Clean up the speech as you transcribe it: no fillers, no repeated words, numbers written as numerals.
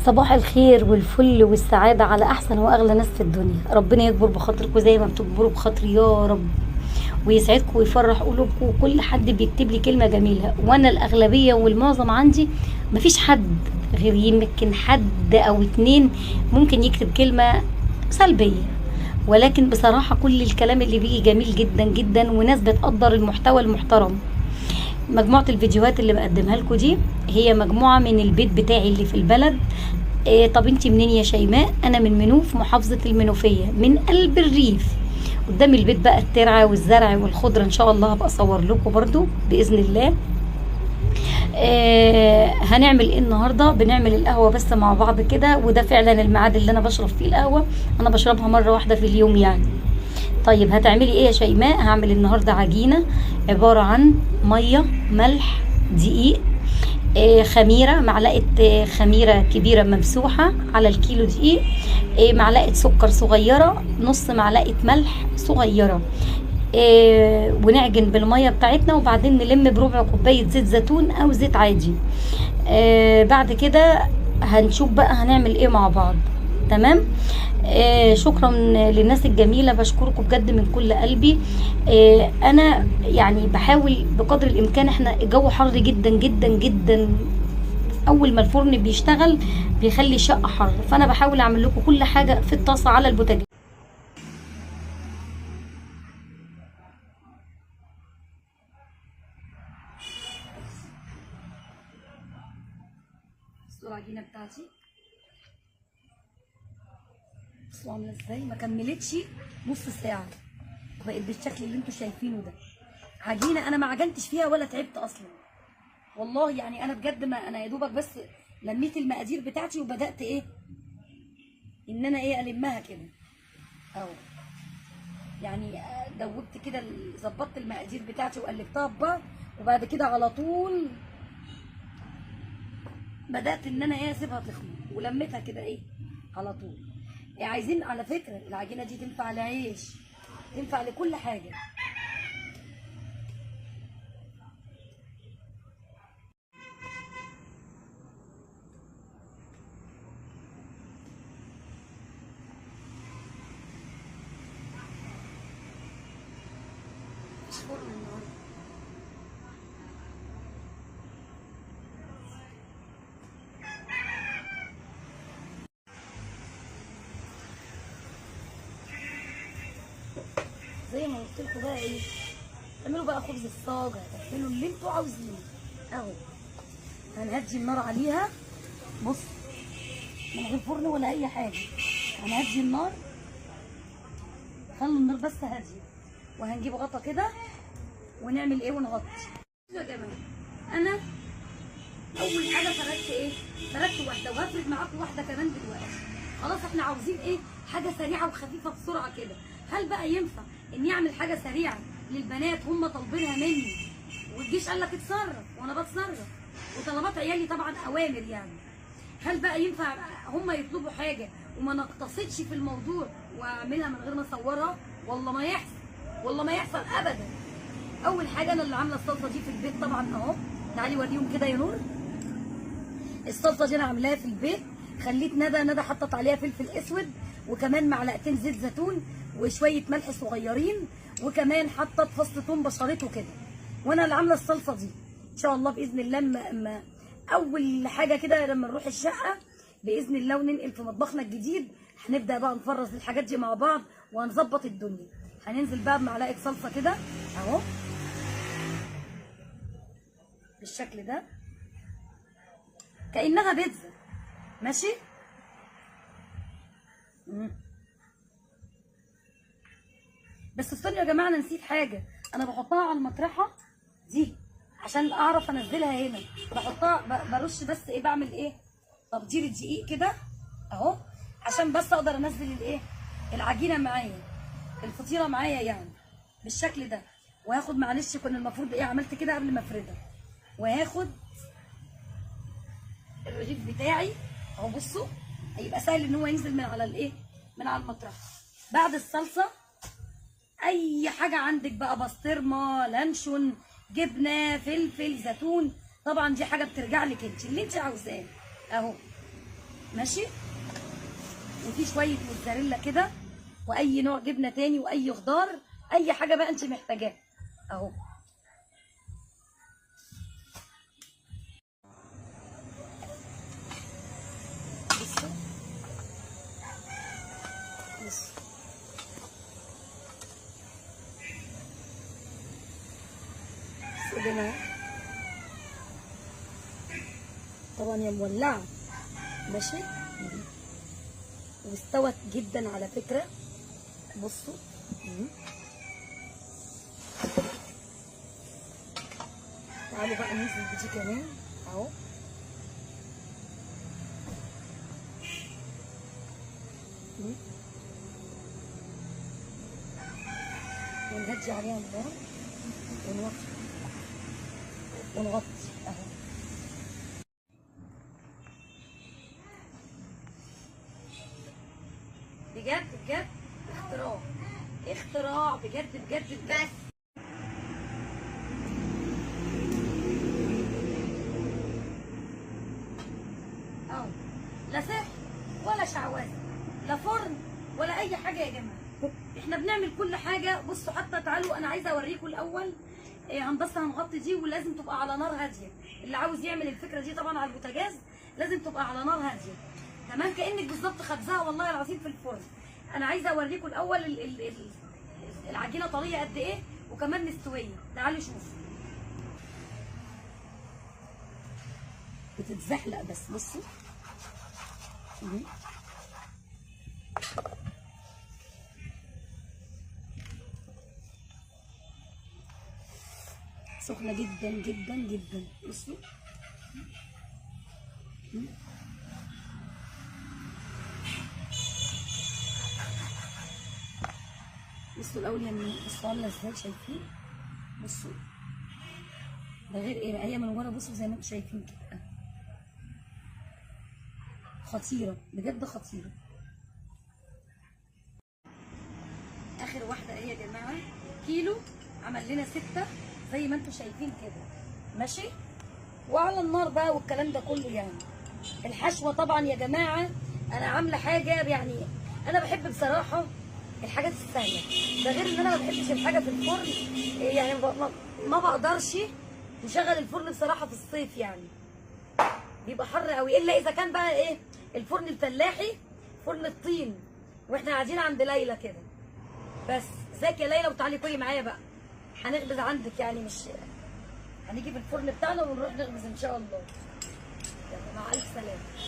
صباح الخير والفل والسعادة على أحسن وأغلى ناس في الدنيا. ربنا يكبر بخاطركم زي ما بتكبروا بخاطري يا رب، ويسعدكم ويفرح قلوبكم. وكل حد بيكتب لي كلمة جميلة، وأنا الأغلبية والمعظم عندي مفيش حد غير يمكن حد أو اتنين ممكن يكتب كلمة سلبية، ولكن بصراحة كل الكلام اللي بيجي جميل جدا جدا، وناس بتقدر المحتوى المحترم. مجموعة الفيديوهات اللي بقدمها لكم دي هي مجموعة من البيت بتاعي اللي في البلد. طب انتي منين يا شيماء؟ انا من منوف، محافظة المنوفية، من قلب الريف. قدام البيت بقى الترعة والزرع والخضرة، ان شاء الله هبقى اصور لكم برضو بإذن الله. هنعمل ايه النهاردة؟ بنعمل القهوة بس مع بعض كده، وده فعلا الميعاد اللي انا بشرب فيه القهوة. انا بشربها مرة واحدة في اليوم يعني. طيب هتعملي ايه يا شيماء؟ هعمل النهاردة عجينة عبارة عن مية، ملح، دقيق، خميرة، معلقة خميرة كبيرة ممسوحة على الكيلو دقيق، معلقة سكر صغيرة، نص معلقة ملح صغيرة، ونعجن بالمية بتاعتنا، وبعدين نلم بربع كوباية زيت زيتون او زيت عادي. بعد كده هنشوف بقى هنعمل ايه مع بعض. تمام. شكرا للناس الجميله، بشكركم بجد من كل قلبي. انا يعني بحاول بقدر الامكان، احنا الجو حر جدا جدا جدا، اول ما الفرن بيشتغل بيخلي الشقه حر، فانا بحاول اعمل لكم كل حاجه في الطاسه على البوتاجاز. بصوا العجينه بتاعتي، بصوا عامله ازاي، ما كملتش نص ساعه بقت بالشكل اللي انتوا شايفينه ده. عجينه انا ما عجنتش فيها ولا تعبت اصلا والله، يعني انا بجد ما انا يا دوبك بس لميت المقادير بتاعتي وبدات ايه ان انا ايه المها كده اهو، يعني دوبت كده، ظبطت المقادير بتاعتي وقلبتها ببعض، وبعد كده على طول بدات ان انا ايه اسيبها تخمر، ولميتها كده ايه على طول. عايزين على فكره العجينه دي تنفع لعيش، تنفع لكل حاجه. مش فرن النهارده. زي ما قلت لكم بقى ايه، اعملوا بقى خبز الصاج، هتعملوا اللي انتوا عاوزينه اهو. هنهدي النار عليها، بص، من غير فرن ولا اي حاجه. هنهدي النار، خلوا النار بس هاديه، وهنجيب غطا كده ونعمل ايه ونغطي. يا جماعه انا اول حاجه فردت ايه، فردت واحده، وهفرد معاكم واحده كمان دلوقتي. خلاص احنا عاوزين ايه، حاجه سريعه وخفيفه بسرعه كده. هل بقى ينفع اني اعمل حاجه سريعه للبنات هم طالبينها مني، والجيش قال لك اتصرف وانا بتصرف، وطلبات عيالي طبعا اوامر يعني؟ هل بقى ينفع هم يطلبوا حاجه وما نقتصدش في الموضوع واعملها من غير ما اصورها؟ والله ما يحصل، والله ما يحصل ابدا. اول حاجه انا اللي عامله الصلصه دي في البيت طبعا اهو. تعالي وريهم كده يا نور. الصلصه دي انا عاملاها في البيت، خليت ندى حطت عليها فلفل اسود، وكمان معلقتين زيت زيتون، وشويه ملح صغيرين، وكمان حطت فص ثوم بشرته كده. وانا اللي عامله الصلصه دي ان شاء الله باذن الله. اما اول حاجه كده لما نروح الشقه باذن الله وننقل في مطبخنا الجديد، هنبدا بقى نفرز الحاجات دي مع بعض وهنظبط الدنيا. هننزل بقى بمعلقه صلصه كده اهو بالشكل ده، كانها بيتزا ماشي. بس استنوا يا جماعه، انا نسيت حاجه، انا بحطها على المطرحه دي عشان اعرف انزلها هنا. بحطها برش بس ايه، بعمل ايه، تبديل الدقيق كده اهو، عشان بس اقدر انزل الايه، العجينه معايا، الفطيره معايا يعني بالشكل ده. وهاخد معلش، كنا المفروض ايه عملت كده قبل ما افردها، وهاخد الرغيف بتاعي اهو. بصوا هيبقى سهل ان هو ينزل من على الايه، من على المطرح. بعد الصلصه اي حاجه عندك بقى، بسطرمه، لانشون، جبنه، فلفل، زيتون، طبعا دي حاجه بترجع لك انت اللي انت عاوزاه اهو. ماشي. وفي شويه موتزاريلا كده، واي نوع جبنه تاني، واي خضار، اي حاجه بقى انت محتاجاها اهو. بصوا بصوا كده طبعا يا مولعه. ماشي. واستوت جدا على فكره. بصوا تعالوا بقى ننزل بدي كمان اهو. ونهدي عليها النار ونغطي اهو. بجد بجد اختراع، اختراع بجد بجد بجد. اهو لا سحر ولا شعوذه، لا فرن ولا اي حاجه يا جماعه، احنا بنعمل كل حاجه. بصوا حتى تعالوا انا عايزه اوريكم الاول هندسه هنغطي دي، ولازم تبقى على نار هاديه. اللي عاوز يعمل الفكره دي طبعا على البوتاجاز لازم تبقى على نار هاديه تمام، كانك بالظبط خبزها والله العظيم في الفرن. انا عايزه اوريكم الاول العجينه طريه قد ايه وكمان مستويه. تعالوا شوفوا بتتزحلق بس. بصوا سخنه جدا جدا جدا. بصوا بصوا الاول يعني بصوا عامله ازاي، شايفين؟ بصوا ده غير ايه هي من ورا. بصوا زي ما انتم شايفين كده خطيره بجد خطيره. اخر واحده اهي يا جماعه، كيلو عمل لنا 6 زي ما انتم شايفين كده. ماشي. وعلى النار بقى والكلام ده كله يعني. الحشوه طبعا يا جماعه انا عامله حاجه يعني، انا بحب بصراحه الحاجات السهله، ده غير ان انا ما بحبش الحاجه في الفرن يعني ما بقدرش نشغل الفرن بصراحه في الصيف يعني بيبقى حر قوي، الا اذا كان بقى ايه الفرن الفلاحي فرن الطين واحنا قاعدين عند ليلى كده. بس ازيك يا ليلى وتعالي كلي معايا بقى، هنخبز عندك يعني، مش هنيجي في الفرن بتاعنا ونروح نخبز ان شاء الله. يلا مع الف سلامه.